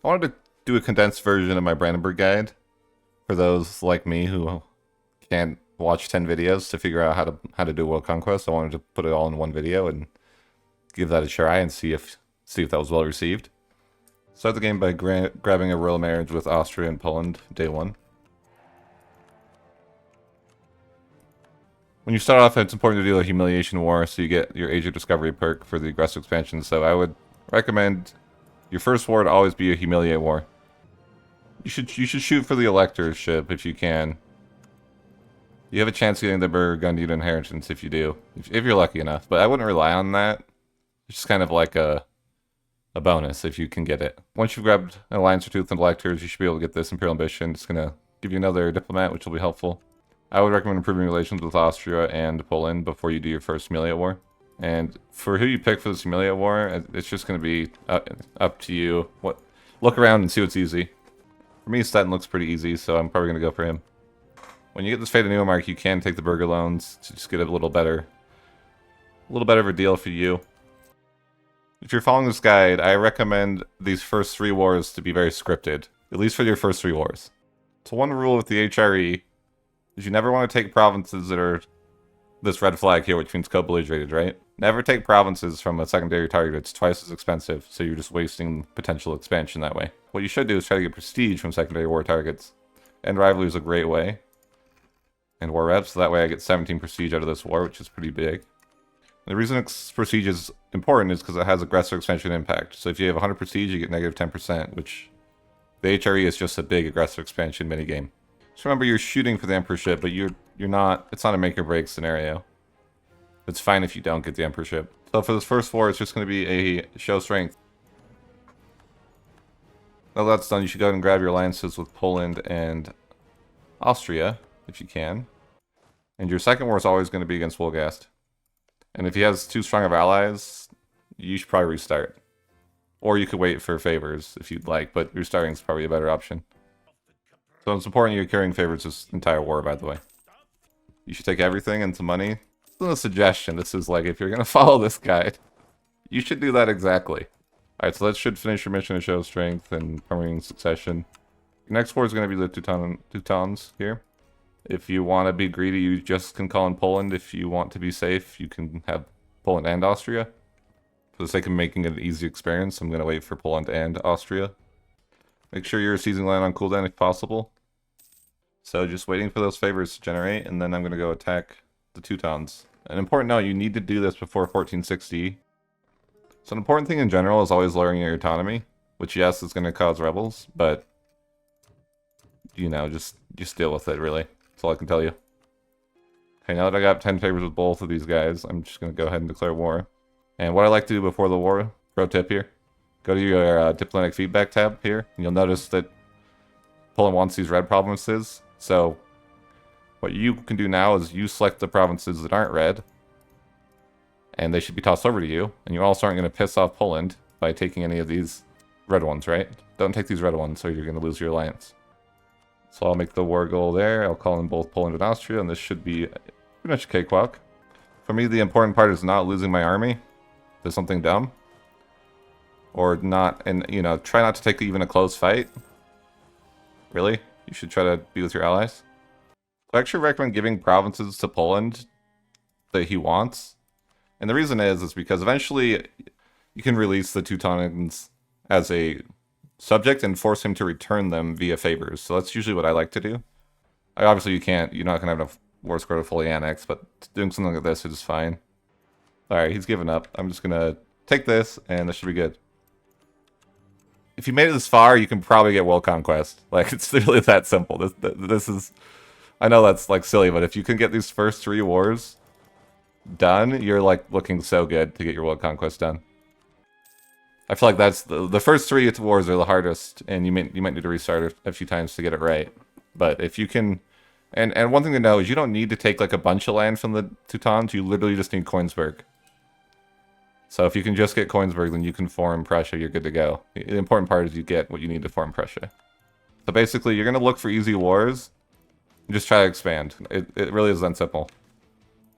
I wanted to do a condensed version of my Brandenburg guide for those like me who can't watch 10 videos to figure out how to do world conquest. I wanted to put it all in one video and give that a try and see if that was well received. Start the game by grabbing a royal marriage with Austria and Poland, day 1. When you start off, it's important to do a humiliation war so you get your Age of Discovery perk for the aggressive expansion, so I would recommend your first war to always be a humiliate war. You should shoot for the electorship if you can. You have a chance of getting the Burgundian inheritance if you do, if you're lucky enough, but I wouldn't rely on that. It's just kind of like a bonus if you can get it. Once you've grabbed an alliance or two with the electors, you should be able to get this Imperial Ambition. It's going to give you another diplomat, which will be helpful. I would recommend improving relations with Austria and Poland before you do your first humiliate war. And for who you pick for this humiliate war, it's just going to be up to you. Look around and see what's easy. For me, Stettin looks pretty easy, so I'm probably going to go for him. When you get this Fate of Neumark, you can take the Burger loans to just get a little better of a deal for you. If you're following this guide, I recommend these first 3 wars to be very scripted, at least for your first 3 wars. So one rule with the HRE is you never want to take provinces that are this red flag here, which means co-belligerated, right? Never take provinces from a secondary target. It's twice as expensive, so you're just wasting potential expansion that way. What you should do is try to get prestige from secondary war targets. And rivalry is a great way. And war reps, so that way I get 17 prestige out of this war, which is pretty big. The reason prestige is important is because it has aggressive expansion impact. So if you have 100 prestige, you get negative 10%, which the HRE is just a big aggressive expansion minigame. Just remember, you're shooting for the emperorship, but you're not. It's not a make or break scenario. It's fine if you don't get the emperorship. So for this first war, it's just going to be a show strength. Now that's done, you should go ahead and grab your alliances with Poland and Austria, if you can. And your second war is always going to be against Wolgast. And if he has too strong of allies, you should probably restart. Or you could wait for favors if you'd like, but restarting is probably a better option. So it's important you're carrying favors this entire war, by the way. You should take everything and some money. This isn't a suggestion. This is like, if you're going to follow this guide, you should do that exactly. Alright, so that should finish your mission to show strength and permanent succession. Your next war is going to be the Teutons here. If you want to be greedy, you just can call in Poland. If you want to be safe, you can have Poland and Austria. For the sake of making it an easy experience, I'm going to wait for Poland and Austria. Make sure you're seizing land on cooldown if possible. So just waiting for those favors to generate, and then I'm going to go attack the Teutons. An important note, you need to do this before 1460. So an important thing in general is always lowering your autonomy, which yes, is going to cause rebels, but you know, just deal with it, really. That's all I can tell you. Okay, now that I got 10 favors with both of these guys, I'm just going to go ahead and declare war. And what I like to do before the war, pro tip here, go to your diplomatic feedback tab here, and you'll notice that Poland wants these red provinces. So what you can do now is you select the provinces that aren't red, and they should be tossed over to you. And you also aren't going to piss off Poland by taking any of these red ones, right? Don't take these red ones, or you're going to lose your alliance. So I'll make the war goal there. I'll call in both Poland and Austria, and this should be pretty much a cakewalk. For me, the important part is not losing my army to something dumb. Or not, and you know, try not to take even a close fight. Really? You should try to be with your allies. I actually recommend giving provinces to Poland that he wants. And the reason is because eventually you can release the Teutonians as a subject and force him to return them via favors. So that's usually what I like to do. Obviously you're not going to have enough war score to fully annex, but doing something like this is fine. Alright, he's given up. I'm just going to take this, and this should be good. If you made it this far, you can probably get world conquest. Like, it's really that simple. This is... I know that's, like, silly, but if you can get these first 3 wars done, you're, like, looking so good to get your world conquest done. I feel like that's... The first 3 wars are the hardest, and you might need to restart a few times to get it right. But if you can... And one thing to know is you don't need to take, like, a bunch of land from the Teutons. You literally just need Koenigsberg. So if you can just get Koenigsberg, then you can form Prussia, you're good to go. The important part is you get what you need to form Prussia. So basically, you're going to look for easy wars, and just try to expand. It really is that simple.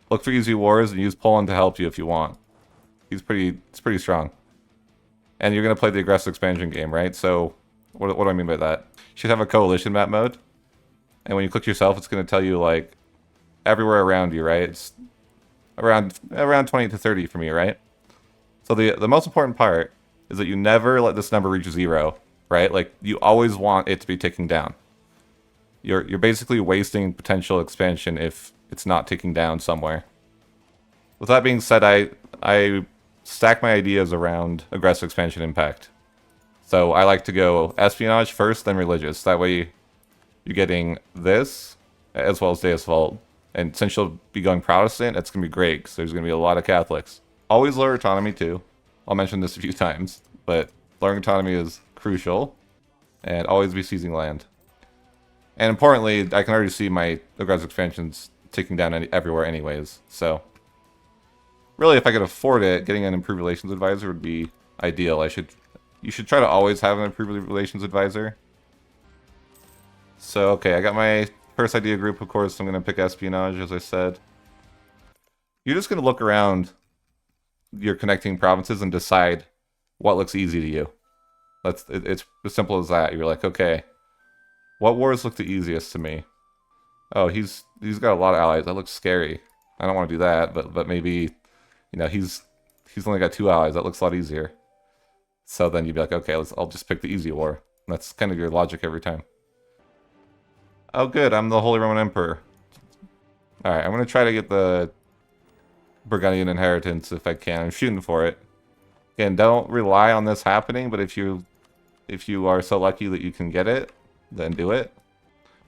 Look for easy wars, and use Poland to help you if you want. It's pretty strong. And you're going to play the aggressive expansion game, right? So What do I mean by that? You should have a coalition map mode, and when you click yourself, it's going to tell you like everywhere around you, right? It's around 20 to 30 for me, right? So the most important part is that you never let this number reach 0, right? Like you always want it to be ticking down. You're basically wasting potential expansion if it's not ticking down somewhere. With that being said, I stack my ideas around aggressive expansion impact. So I like to go espionage first, then religious. That way you're getting this as well as Deus Vult. And since you'll be going Protestant, that's going to be great because there's going to be a lot of Catholics. Always lower autonomy too. I'll mention this a few times, but lowering autonomy is crucial. And always be seizing land. And importantly, I can already see my aggressive expansions ticking down everywhere anyways. So really, if I could afford it, getting an improved relations advisor would be ideal. You should try to always have an improved relations advisor. So okay, I got my first idea group, of course. I'm going to pick espionage, as I said. You're just going to look around your connecting provinces and decide what looks easy to you. It's as simple as that. You're like, okay, what wars look the easiest to me? Oh, he's got a lot of allies. That looks scary. I don't want to do that, but maybe, you know, he's only got 2 allies. That looks a lot easier. So then you'd be like, okay, I'll just pick the easy war. And that's kind of your logic every time. Oh, good. I'm the Holy Roman Emperor. All right, I'm gonna try to get the Burgundian inheritance if I can. I'm shooting for it. Again, don't rely on this happening, but if you are so lucky that you can get it, then do it.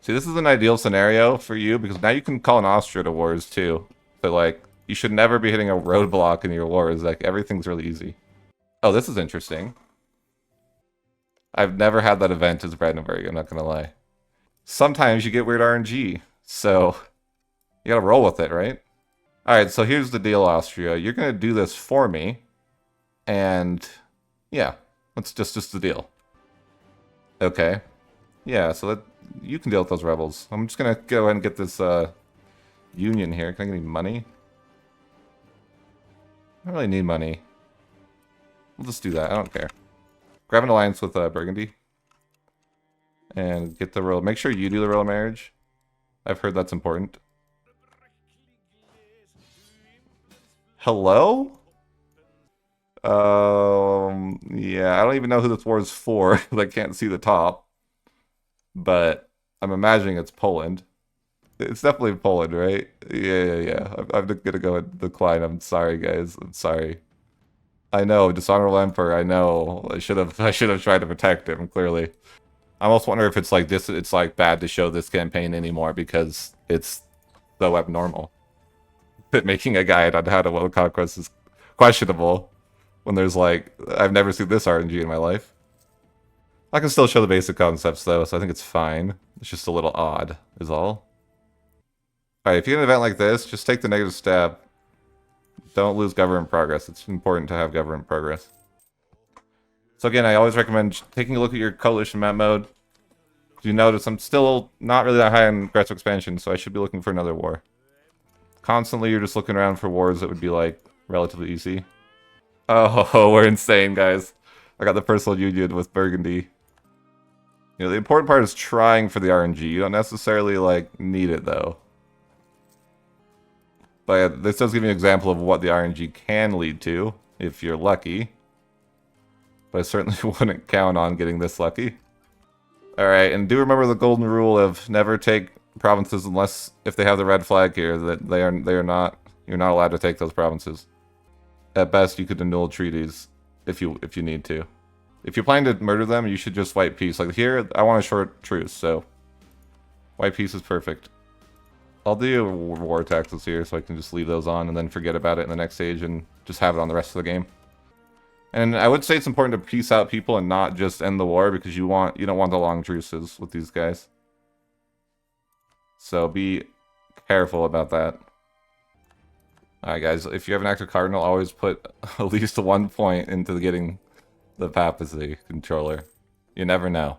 See, this is an ideal scenario for you because now you can call in Austria to wars too. But like, you should never be hitting a roadblock in your wars. Like, everything's really easy. Oh, this is interesting. I've never had that event as Brandenburg, I'm not gonna lie. Sometimes you get weird RNG, so you gotta roll with it, right? Alright, so here's the deal, Austria. You're gonna do this for me, and yeah, that's just the deal. Okay. Yeah, so that you can deal with those rebels. I'm just gonna go ahead and get this union here. Can I get any money? I don't really need money. We'll just do that. I don't care. Grab an alliance with Burgundy. And get the royal. Make sure you do the royal marriage. I've heard that's important. Hello? Yeah, I don't even know who this war is for. I can't see the top. But I'm imagining it's Poland. It's definitely Poland, right? Yeah. I'm gonna go and decline. I'm sorry, guys. I'm sorry. I know, dishonorable emperor. I know. I should have tried to protect him. Clearly, I almost wonder if it's like this. It's like bad to show this campaign anymore because it's so abnormal. That making a guide on how to world conquest is questionable when there's like I've never seen this RNG in my life. I can still show the basic concepts though, so I think it's fine. It's just a little odd, is all. Alright, if you get an event like this, just take the negative step. Don't lose government progress. It's important to have government progress. So again, I always recommend taking a look at your coalition map mode. You notice I'm still not really that high on aggressive expansion, so I should be looking for another war. Constantly, you're just looking around for wars that would be like relatively easy. Oh, we're insane, guys. I got the personal union with Burgundy. You know, the important part is trying for the RNG. You don't necessarily like need it though. But this does give you an example of what the RNG can lead to, if you're lucky. But I certainly wouldn't count on getting this lucky. Alright, and do remember the golden rule of never take provinces unless, if they have the red flag here, that you're not allowed to take those provinces. At best, you could annul treaties if you need to. If you're planning to murder them, you should just white peace. Like here, I want a short truce, so white peace is perfect. I'll do war taxes here so I can just leave those on and then forget about it in the next stage and just have it on the rest of the game. And I would say it's important to peace out people and not just end the war because you don't want the long truces with these guys. So be careful about that. Alright guys, if you have an active cardinal, always put at least 1 point into getting the papacy controller. You never know.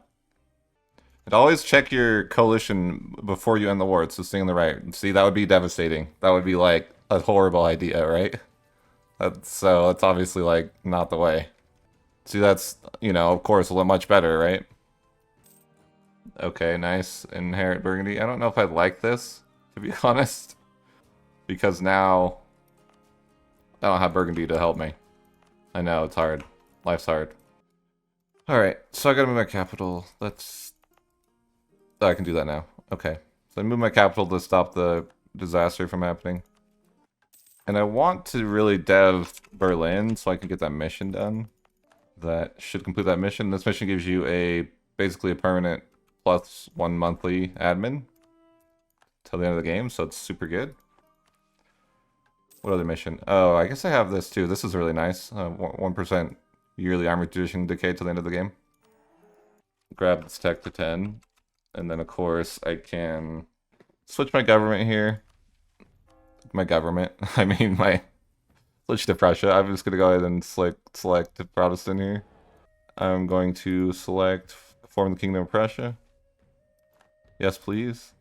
And always check your coalition before you end the war. It's this thing on the right. See, that would be devastating. That would be like a horrible idea, right? So that's obviously like not the way. See, that's, you know, of course, a lot much better, right? Okay, nice. Inherit Burgundy. I don't know if I like this, to be honest. Because now I don't have Burgundy to help me. I know, it's hard. Life's hard. Alright, so I gotta move my capital. Let's... Oh, I can do that now. Okay. So I move my capital to stop the disaster from happening. And I want to really dev Berlin so I can get that mission done. That should complete that mission. This mission gives you basically a permanent +1 monthly admin till the end of the game, so it's super good. What other mission? Oh, I guess I have this too. This is really nice. 1% yearly army tradition decay till the end of the game. Grab this tech to 10. And then, of course, I can switch my government here. My government. I mean, my... Switch to Prussia. I'm just going to go ahead and select Protestant here. I'm going to select form the Kingdom of Prussia. Yes, please.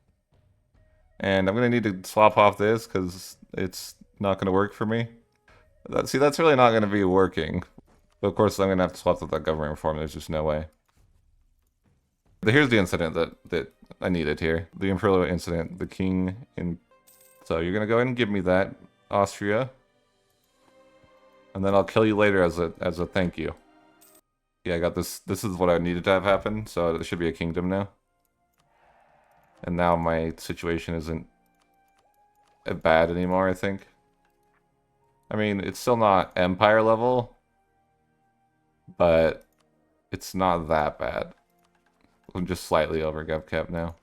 And I'm going to need to swap off this because it's not going to work for me. See, that's really not going to be working. But of course, I'm going to have to swap with that government reform. There's just no way. But here's the incident that I needed here. The Imperial incident. The king in... So you're going to go ahead and give me that, Austria. And then I'll kill you later as a thank you. Yeah, I got this. This is what I needed to have happen. So it should be a kingdom now. And now my situation isn't bad anymore, I think. I mean, it's still not empire level, but it's not that bad. I'm just slightly over GovCap now.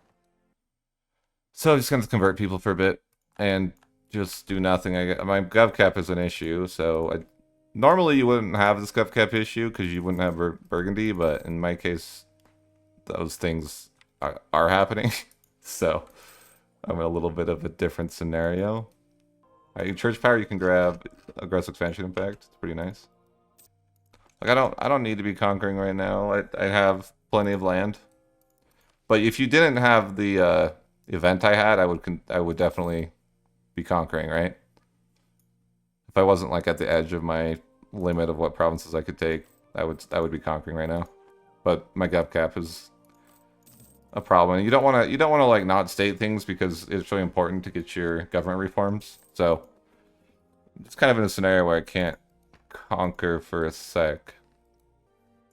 So I'm just going to convert people for a bit and just do nothing. My GovCap is an issue, so normally you wouldn't have this GovCap issue because you wouldn't have Burgundy, but in my case, those things are happening. So I'm in a little bit of a different scenario. Church power you can grab. Aggressive expansion impact. It's pretty nice. Like I don't need to be conquering right now. I have plenty of land. But if you didn't have the event I had, I would definitely be conquering, right? If I wasn't like at the edge of my limit of what provinces I could take, I would be conquering right now. But my GovCap is a problem. You don't want to like not state things because it's really important to get your government reforms. So it's kind of in a scenario where I can't conquer for a sec.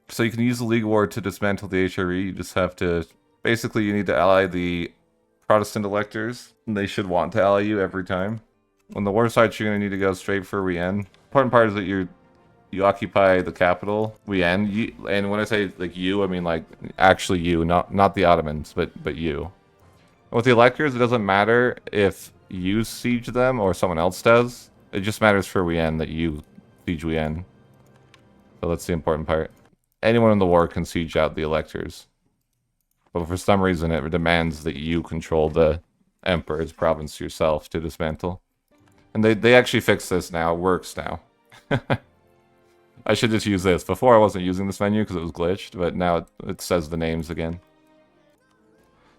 So you can use the League War to dismantle the HRE. You just have to basically you need to ally the Protestant electors. They should want to ally you every time. On the war side, you're gonna need to go straight for Wien. Important part is that you occupy the capital, Wien. And when I say like you, I mean like actually you, not the Ottomans, but you. With the electors, it doesn't matter if you siege them or someone else does. It just matters for Wien that you siege Wien. So that's the important part. Anyone in the war can siege out the electors. But for some reason, it demands that you control the emperor's province yourself to dismantle. And they actually fixed this now. It works now. I should just use this. Before I wasn't using this menu because it was glitched, but now it says the names again.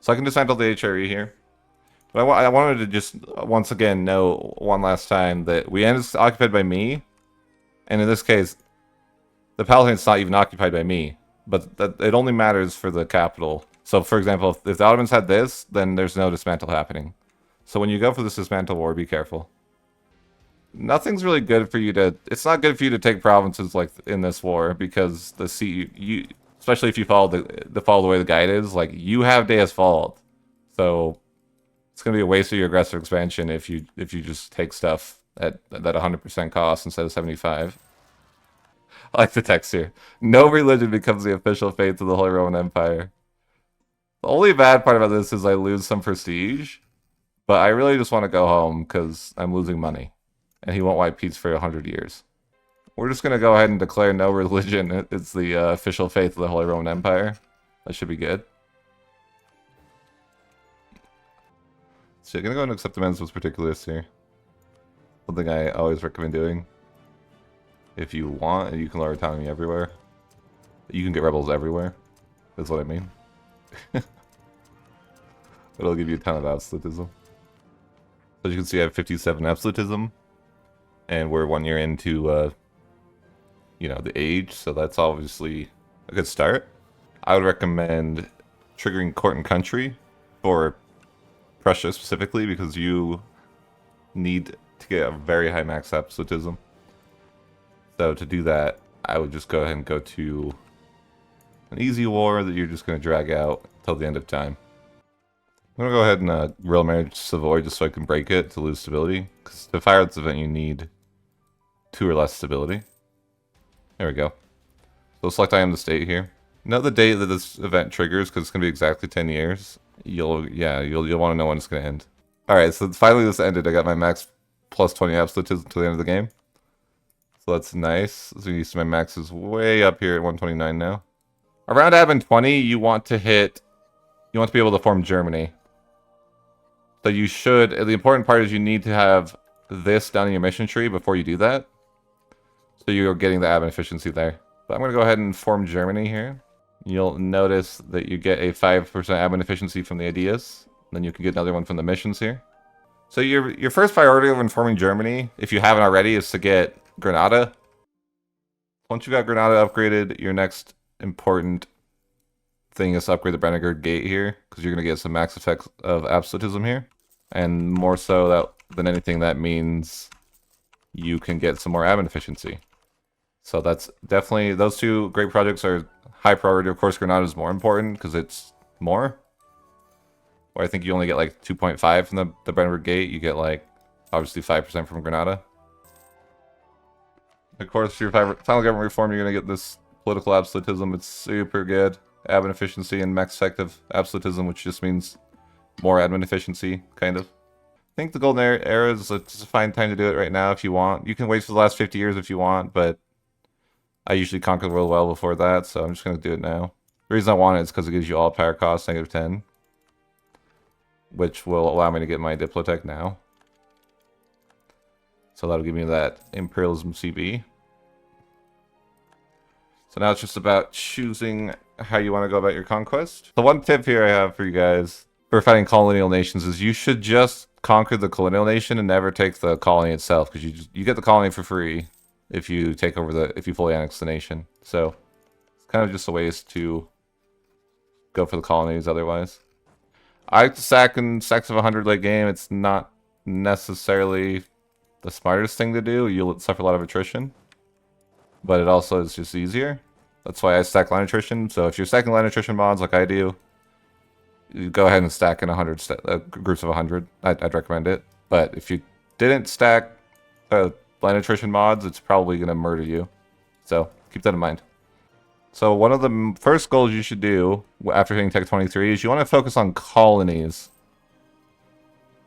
So I can dismantle the HRE here. But I wanted to just, once again, know one last time that Wien is occupied by me. And in this case, the Palatine's not even occupied by me. But it only matters for the capital. So, for example, if the Ottomans had this, then there's no dismantle happening. So when you go for this dismantle war, be careful. Nothing's really good for you to... It's not good for you to take provinces like in this war because especially if you follow the way the guide is, like you have Deus Fault. So it's gonna be a waste of your aggressive expansion if you just take stuff at that 100% cost instead of 75. I like the text here. No religion becomes the official faith of the Holy Roman Empire. The only bad part about this is I lose some prestige, but I really just want to go home because I'm losing money. And he won't wipe peace for 100 years. We're just going to go ahead and declare no religion. It's the official faith of the Holy Roman Empire. That should be good. So I'm going to go and accept amends with particulars here. Something I always recommend doing. If you want, you can lower autonomy everywhere. You can get rebels everywhere. That's what I mean. It'll give you a ton of absolutism. So as you can see, I have 57 absolutism. And we're 1 year into, you know, the age, so that's obviously a good start. I would recommend triggering court and country for Prussia specifically, because you need to get a very high max absolutism. So to do that, I would just go ahead and go to an easy war that you're just going to drag out till the end of time. I'm going to go ahead and real manage Savoy just so I can break it to lose stability. Because to fire this event, you need 2 or less stability. There we go. So select I am the state here. Note the date that this event triggers, because it's going to be exactly 10 years. You'll want to know when it's going to end. Alright, so finally this ended. I got my max plus 20 absolutism to the end of the game. So that's nice. So you see my max is way up here at 129 now. Around admin 20, you want to be able to form Germany. So you should, the important part is you need to have this down in your mission tree before you do that. So you're getting the admin efficiency there. But I'm going to go ahead and form Germany here. You'll notice that you get a 5% admin efficiency from the ideas. Then you can get another one from the missions here. So your first priority when forming Germany, if you haven't already, is to get Granada. Once you got Granada upgraded, your next important thing is to upgrade the Brandenburg Gate here, because you're going to get some max effects of absolutism here. And more so than anything, that means you can get some more admin efficiency. So that's definitely, those two great projects are high priority. Of course, Granada is more important because it's more. Or I think you only get like 2.5 from the Brandenburg Gate. You get like, obviously 5% from Granada. Of course, for your final government reform, you're going to get this political absolutism. It's super good. Admin efficiency and max effective absolutism, which just means more admin efficiency, kind of. I think the golden era is a fine time to do it right now if you want. You can wait for the last 50 years if you want, but I usually conquer the world well before that, so I'm just going to do it now. The reason I want it is because it gives you all power costs, -10, which will allow me to get my Diplotech now. So that'll give me that Imperialism CB. So now it's just about choosing how you want to go about your conquest. The one tip here I have for you guys for fighting colonial nations is you should just conquer the colonial nation and never take the colony itself, because you get the colony for free if you take over if you fully annex the nation. So it's kind of just a waste to go for the colonies otherwise. I like to sack in stacks of 100 late game. It's not necessarily the smartest thing to do. You'll suffer a lot of attrition, but it also is just easier. That's why I stack line attrition. So if you're stacking line attrition mods like I do, you go ahead and stack in 100 groups of 100. I'd recommend it. But if you didn't stack line attrition mods, it's probably going to murder you. So keep that in mind. So one of the first goals you should do after hitting Tech 23 is you want to focus on colonies.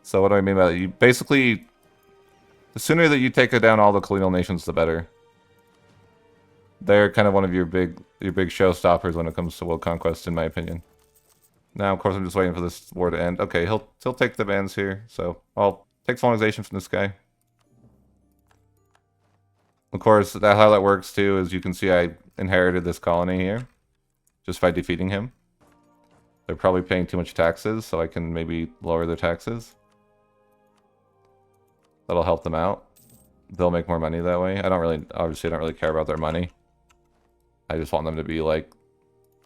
So what do I mean by that? You basically, the sooner that you take down all the colonial nations, the better. They're kind of one of your big showstoppers when it comes to world conquest, in my opinion. Now, of course, I'm just waiting for this war to end. Okay, he'll take the bans here, so I'll take colonization from this guy. Of course, how that works too is you can see I inherited this colony here just by defeating him. They're probably paying too much taxes, so I can maybe lower their taxes. That'll help them out. They'll make more money that way. Obviously, I don't really care about their money. I just want them to be, like,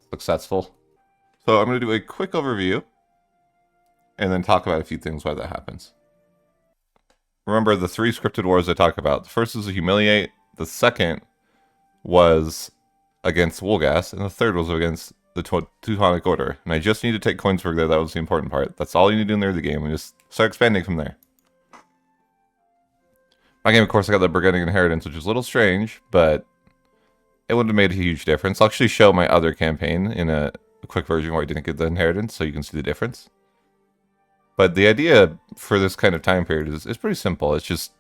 successful. So I'm going to do a quick overview and then talk about a few things why that happens. Remember the 3 scripted wars I talk about. The first is to humiliate. The second was against Wolgast. And the third was against the Teutonic Order. And I just need to take Koenigsberg there. That was the important part. That's all you need to do in there the game. And just start expanding from there. My game, of course, I got the Burgundian Inheritance, which is a little strange, but it would have made a huge difference. I'll actually show my other campaign in a quick version where I didn't get the Inheritance, so you can see the difference. But the idea for this kind of time period is pretty simple. It's just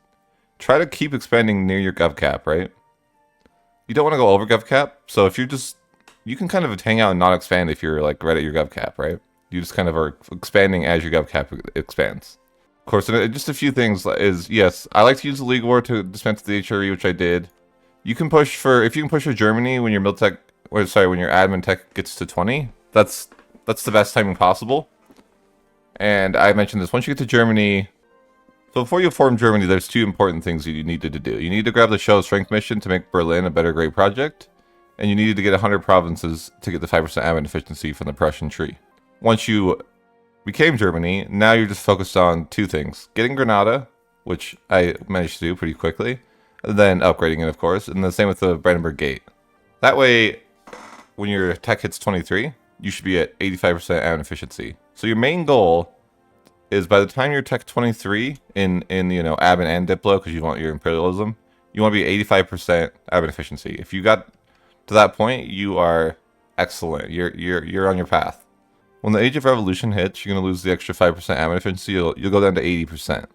try to keep expanding near your gov cap, right? You don't want to go over gov cap, so if you're just, you can kind of hang out and not expand if you're like right at your gov cap, right? You just kind of are expanding as your gov cap expands. Of course, just a few things is, yes, I like to use the League War to dismantle the HRE, which I did. You can push for, if you can push for Germany when your when your admin tech gets to 20, that's the best timing possible. And I mentioned this, once you get to Germany, so before you form Germany, there's 2 important things you needed to do. You need to grab the Show of Strength mission to make Berlin a better great project, and you needed to get 100 provinces to get the 5% admin efficiency from the Prussian tree. once you became Germany, now you're just focused on two things. Getting Granada, which I managed to do pretty quickly, and then upgrading it, of course, and the same with the Brandenburg Gate. That way, when your tech hits 23, you should be at 85% admin efficiency. So your main goal is by the time you're tech 23 in admin and Diplo, because you want your imperialism, you want to be 85% admin efficiency. If you got to that point, you are excellent. You're on your path. When the Age of Revolution hits, you're going to lose the extra 5% admin efficiency. You'll go down to 80%.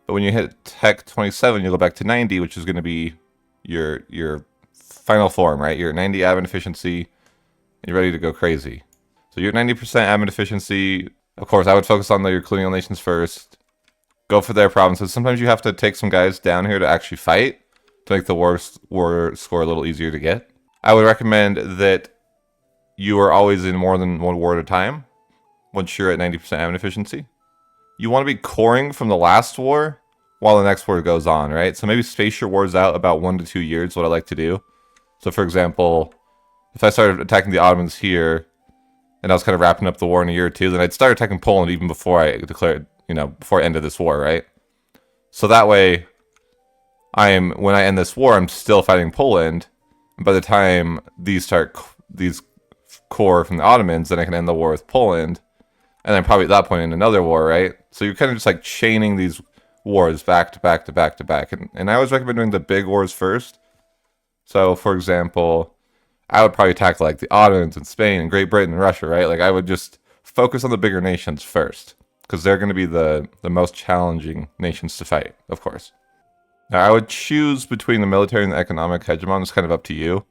But when you hit tech 27, you'll go back to 90, which is going to be your final form, right? You're at 90 admin efficiency, and you're ready to go crazy. So you're at 90% admin efficiency. Of course, I would focus on your colonial nations first. Go for their provinces. Sometimes you have to take some guys down here to actually fight to make the war score a little easier to get. I would recommend that you are always in more than one war at a time once you're at 90% admin efficiency. You want to be coring from the last war while the next war goes on, right? So maybe space your wars out about 1 to 2 years, what I like to do. So for example, if I started attacking the Ottomans here, and I was kind of wrapping up the war in a year or two, then I'd start attacking Poland even before I declared, before I ended this war, right? So that way, when I end this war, I'm still fighting Poland. And by the time these core from the Ottomans, then I can end the war with Poland. And then probably at that point in another war, right? So you're kind of just like chaining these wars back to back to back to back. And I always recommend doing the big wars first. So for example, I would probably tackle like the Ottomans and Spain and Great Britain and Russia, right? Like I would just focus on the bigger nations first, because they're going to be the most challenging nations to fight, of course. Now I would choose between the military and the economic hegemon. It's kind of up to you.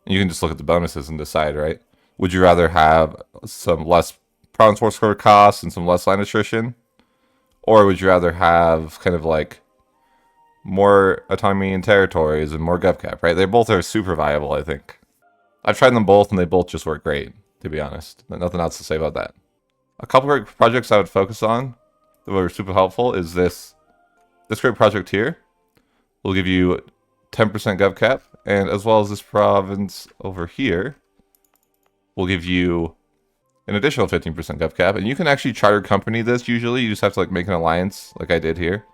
You can just look at the bonuses and decide, right? Would you rather have some less province war score costs and some less land attrition? Or would you rather have kind of like more autonomy in territories and more GovCap, right? They both are super viable, I think. I've tried them both and they both just work great, to be honest. Nothing else to say about that. A couple great projects I would focus on that were super helpful is this great project here. Will give you 10% GovCap, and as well as this province over here will give you an additional 15% GovCap, and you can actually charter company this usually. You just have to like make an alliance like I did here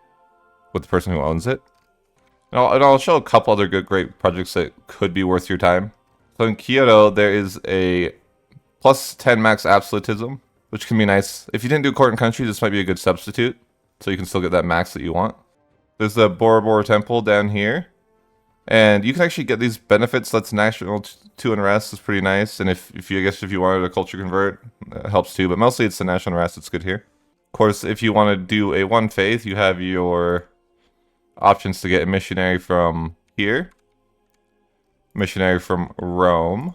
with the person who owns it. And I'll show a couple other great projects that could be worth your time. So in Kyoto, there is a plus 10 max absolutism, which can be nice. If you didn't do court and country, this might be a good substitute, so you can still get that max that you want. There's the Bora Bora Temple down here. And you can actually get these benefits. That's national to unrest. It's pretty nice. And if you wanted a culture convert, it helps too. But mostly it's the national unrest. It's good here. Of course, if you want to do a one faith, you have your options to get a missionary from here, missionary from Rome,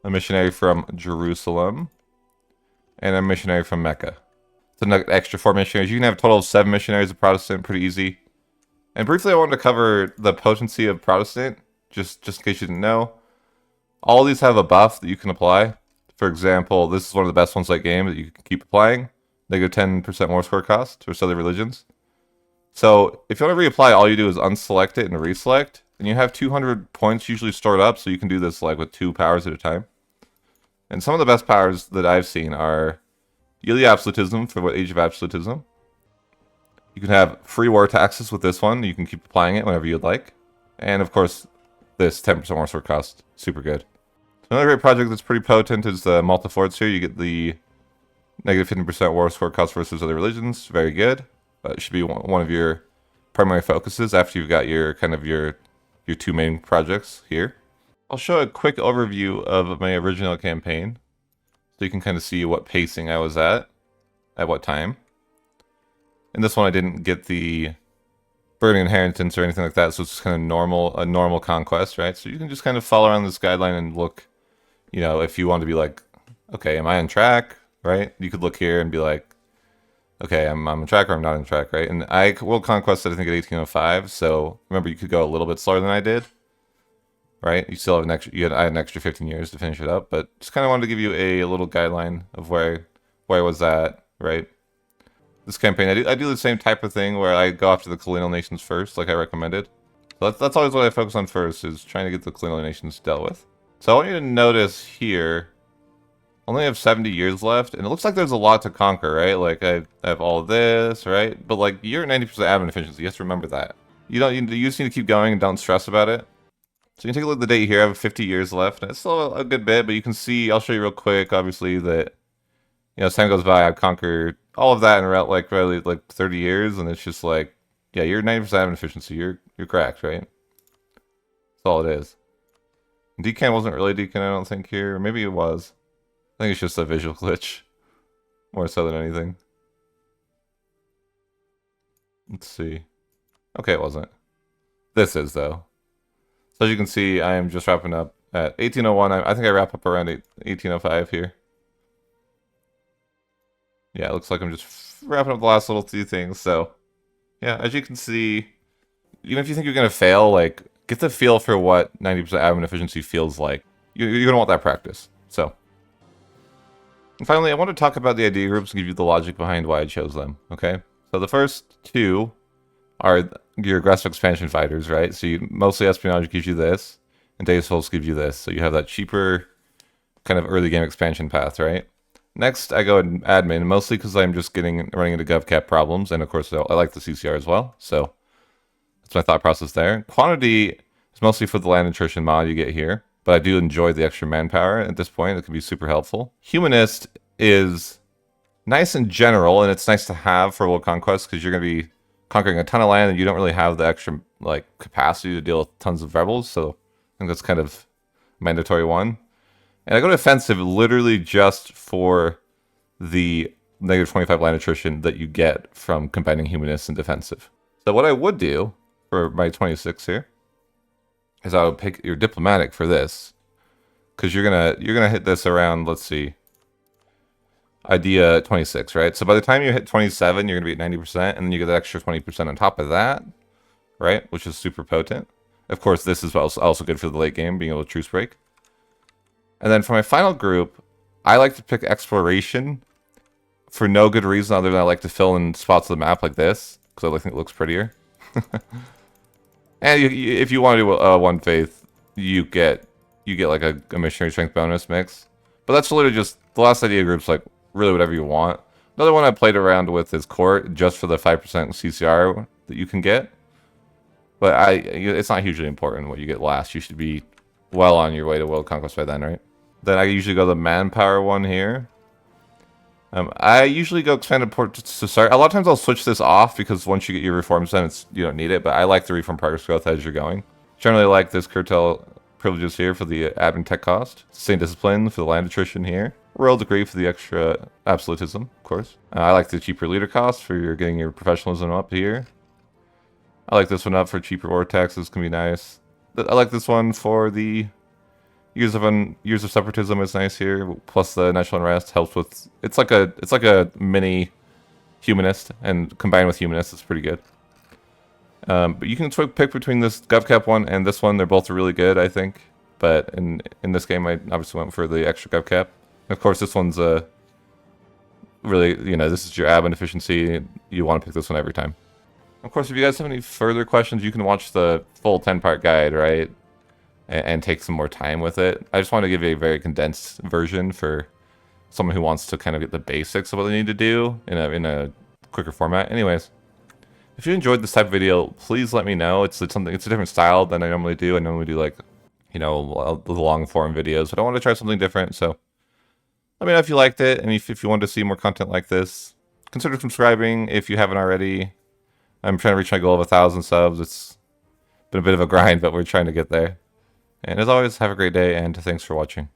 a missionary from Jerusalem, and a missionary from Mecca. It's an extra 4 missionaries. You can have a total of 7 missionaries of Protestant. Pretty easy. And briefly, I wanted to cover the potency of Protestant, just in case you didn't know. All these have a buff that you can apply. For example, this is one of the best ones like game that you can keep applying. They get 10% more score cost versus other religions. So if you want to reapply, all you do is unselect it and reselect. And you have 200 points usually stored up, so you can do this like with 2 powers at a time. And some of the best powers that I've seen are Yearly Absolutism for what Age of Absolutism. You can have free war taxes with this one. You can keep applying it whenever you'd like. And of course, this 10% more sword cost. Super good. Another great project that's pretty potent is the Malta Forts here. You get the negative 15% war score cost versus other religions. Very good. It should be one of your primary focuses after you've got your kind of your 2 main projects here. I'll show a quick overview of my original campaign, so you can kind of see what pacing I was at what time. In this one, I didn't get the burning inheritance or anything like that, so it's just kind of a normal conquest, right? So you can just kind of follow around this guideline and look, if you want to be like, okay, am I on track, right? You could look here and be like, okay, I'm on track or I'm not on track, right? And I world conquested, I think, at 1805, so remember, you could go a little bit slower than I did, right? You still have I had an extra 15 years to finish it up, but just kind of wanted to give you a little guideline of where I was at, right? This campaign, I do the same type of thing where I go after the colonial nations first, like I recommended. So that's always what I focus on first, is trying to get the colonial nations dealt with. So I want you to notice here only have 70 years left, and it looks like there's a lot to conquer, right? Like, I have all this, right? But, like, you're at 90% admin efficiency. You have to remember that. You just need to keep going and don't stress about it. So you can take a look at the date here. I have 50 years left. It's still a good bit, but you can see, I'll show you real quick, obviously, that, you know, as time goes by, I've conquered all of that in about, like, really, like, 30 years, and it's just like, yeah, you're 90% admin efficiency. You're cracked, right? That's all it is. Decan wasn't really Decan, I don't think, here. Maybe it was. I think it's just a visual glitch. More so than anything. Let's see. Okay, it wasn't. This is, though. So as you can see, I am just wrapping up at 1801. I think I wrap up around 1805 here. Yeah, it looks like I'm just wrapping up the last little few things. So, yeah, as you can see, even if you think you're going to fail, like, get the feel for what 90% admin efficiency feels like. You're going to want that practice. So, and finally, I want to talk about the idea groups and give you the logic behind why I chose them, okay? So the first two are your aggressive expansion fighters, right? So mostly espionage gives you this, and Deus Vult gives you this. So you have that cheaper kind of early game expansion path, right? Next, I go in admin, mostly because I'm just running into GovCap problems, and of course, I like the CCR as well. So that's my thought process there. Quantity is mostly for the land attrition mod you get here, but I do enjoy the extra manpower at this point. It can be super helpful. Humanist is nice in general, and it's nice to have for World Conquest because you're going to be conquering a ton of land, and you don't really have the extra like capacity to deal with tons of rebels. So I think that's kind of a mandatory one. And I go to offensive literally just for the -25 land attrition that you get from combining humanist and defensive. So what I would do for my 26 here is I would pick your diplomatic for this, because you're gonna hit this around, let's see, idea 26, right? So by the time you hit 27, you're gonna be at 90%, and then you get the extra 20% on top of that, right? Which is super potent. Of course, this is also good for the late game, being able to truce break. And then for my final group, I like to pick exploration for no good reason other than I like to fill in spots of the map like this, because I think it looks prettier. And if you want to do one faith, you get like a missionary strength bonus mix. But that's literally just the last idea group's like really whatever you want. Another one I played around with is court, just for the 5% CCR that you can get. But it's not hugely important what you get last. You should be well on your way to World Conquest by then, right? Then I usually go the manpower one here. I usually go expanded port to start. A lot of times I'll switch this off because once you get your reforms done, you don't need it. But I like the reform progress growth as you're going. Generally like this curtail privileges here for the admin tech cost. Sustained discipline for the land attrition here. Royal degree for the extra absolutism, of course. I like the cheaper leader cost for getting your professionalism up here. I like this one up for cheaper ore taxes, can be nice. I like this one for the years of separatism is nice here. Plus the national unrest helps with. It's like a mini humanist, and combined with humanist, it's pretty good. But you can pick between this GovCap one and this one. They're both really good, I think. But in this game, I obviously went for the extra GovCap. And of course, this one's really, this is your admin efficiency. You want to pick this one every time. Of course, if you guys have any further questions, you can watch the full 10-part guide, right? And take some more time with it. I just want to give you a very condensed version for someone who wants to kind of get the basics of what they need to do in a quicker format. Anyways, if you enjoyed this type of video, please let me know. It's a different style than I normally do. I normally do like, the long form videos, but I want to try something different. So let me know if you liked it, and if you want to see more content like this, consider subscribing if you haven't already. I'm trying to reach my goal of 1,000 subs. It's been a bit of a grind, but we're trying to get there. And as always, have a great day, and thanks for watching.